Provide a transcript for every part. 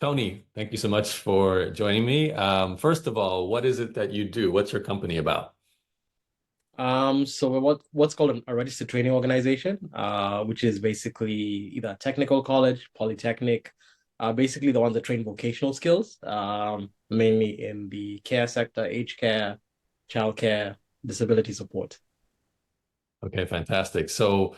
Tony, thank you so much for joining me. First of all, what is it that you do? What's your company about? So we're what's called a registered training organization, which is basically either a technical college, polytechnic, basically the ones that train vocational skills, mainly in the care sector, aged care, childcare, disability support. Okay, fantastic. So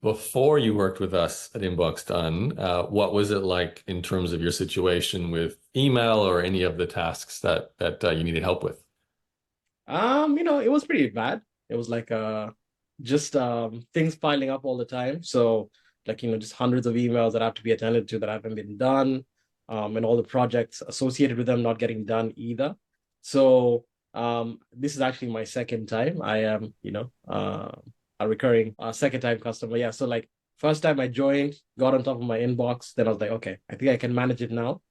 before you worked with us at InboxDone, what was it like in terms of your situation with email or any of the tasks that you needed help with? It was pretty bad. It was like just things piling up all the time. So like, just hundreds of emails that have to be attended to that haven't been done, and all the projects associated with them not getting done either. So this is actually my second time. I am, a recurring second time customer. Yeah. So like first time I joined, got on top of my inbox, then I was like, okay, I think I can manage it now.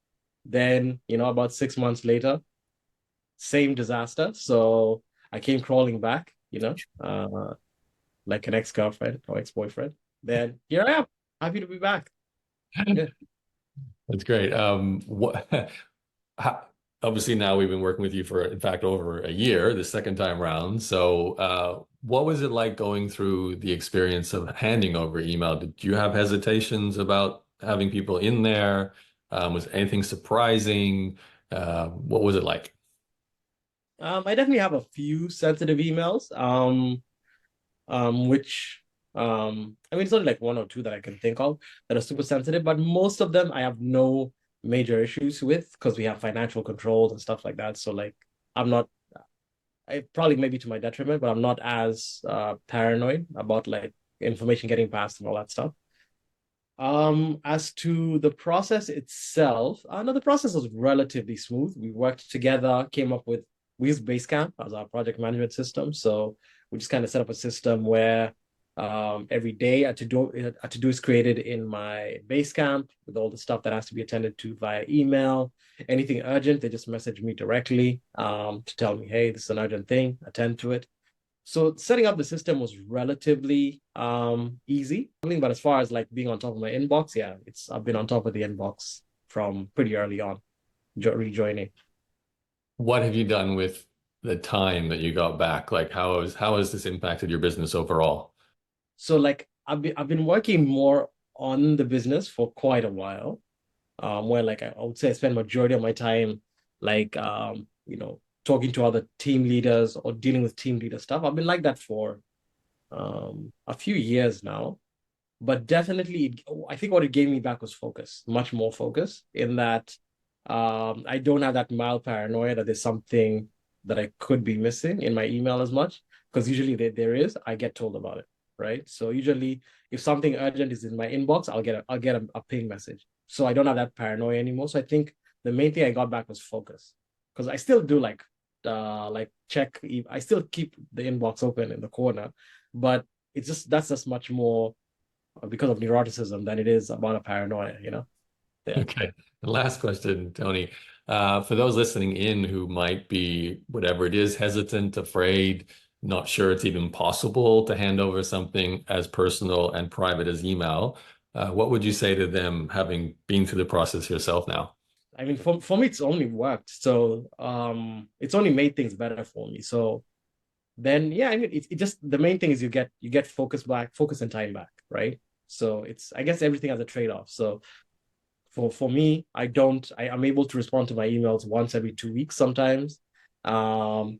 Then, about 6 months later, same disaster. So I came crawling back, like an ex-girlfriend or ex-boyfriend. Then here I am, happy to be back. Yeah. That's great. How, obviously now we've been working with you for, in fact, over a year, the second time round. So, what was it like going through the experience of handing over email? Did you have hesitations about having people in there? Was anything surprising? What was it like? I definitely have a few sensitive emails, which I mean it's only like one or two that I can think of that are super sensitive, but most of them I have no major issues with because we have financial controls and stuff like that. So like I'm not I probably maybe to my detriment, but I'm not as paranoid about like information getting passed and all that stuff. As to the process itself, no, the process was relatively smooth. We worked together, came up with we used Basecamp as our project management system. So we just kind of set up a system where every day a to do is created in my Basecamp with all the stuff that has to be attended to via email. Anything urgent, they just message me directly to tell me, hey, this is an urgent thing, attend to it. So setting up the system was relatively easy. But as far as like being on top of my inbox, yeah, it's I've been on top of the inbox from pretty early on, rejoining. What have you done with the time that you got back? Like, how has this impacted your business overall? So like I've been working more on the business for quite a while. Where like I would say I spend majority of my time like talking to other team leaders or dealing with team leader stuff. I've been like that for a few years now. But definitely I think what it gave me back was focus, much more focus in that I don't have that mild paranoia that there's something that I could be missing in my email as much because usually there is, I get told about it, right? So usually if something urgent is in my inbox, I'll get a ping message. So I don't have that paranoia anymore. So I think the main thing I got back was focus because I still do like check. I still keep the inbox open in the corner, but it's just that's just much more because of neuroticism than it is about a paranoia. Yeah. Okay. The last question, Tony. For those listening in who might be, whatever it is, hesitant, afraid, not sure it's even possible to hand over something as personal and private as email, what would you say to them having been through the process yourself now? I mean, for me, it's only worked. So it's only made things better for me. So then, yeah, I mean, it just the main thing is you get focus and time back, right? So it's I guess everything has a trade-off. So for me, I'm able to respond to my emails once every 2 weeks sometimes. And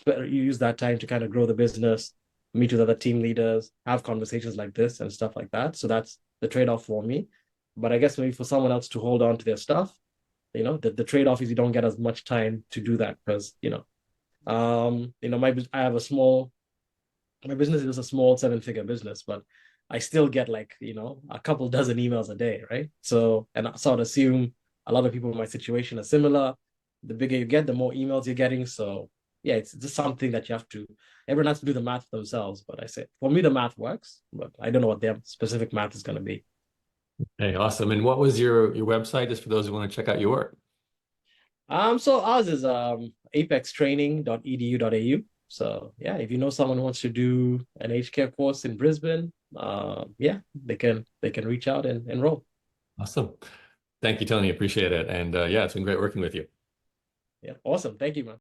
you use that time to kind of grow the business, meet with other team leaders, have conversations like this and stuff like that. So that's the trade-off for me. But I guess maybe for someone else to hold on to their stuff, the trade-off is you don't get as much time to do that because, I have a small my business is a small seven-figure business, but I still get like, a couple dozen emails a day, right? So, and I sort of assume a lot of people in my situation are similar. The bigger you get, the more emails you're getting. So, yeah, it's just something that everyone has to do the math themselves. But I say, for me, the math works, but I don't know what their specific math is going to be. Hey, awesome. And what was your website, just for those who want to check out your work? So ours is apextraining.edu.au. So yeah, if you know someone who wants to do an aged care course in Brisbane, yeah, they can reach out and enroll. Awesome. Thank you, Tony. Appreciate it. And yeah, it's been great working with you. Yeah, awesome. Thank you, man.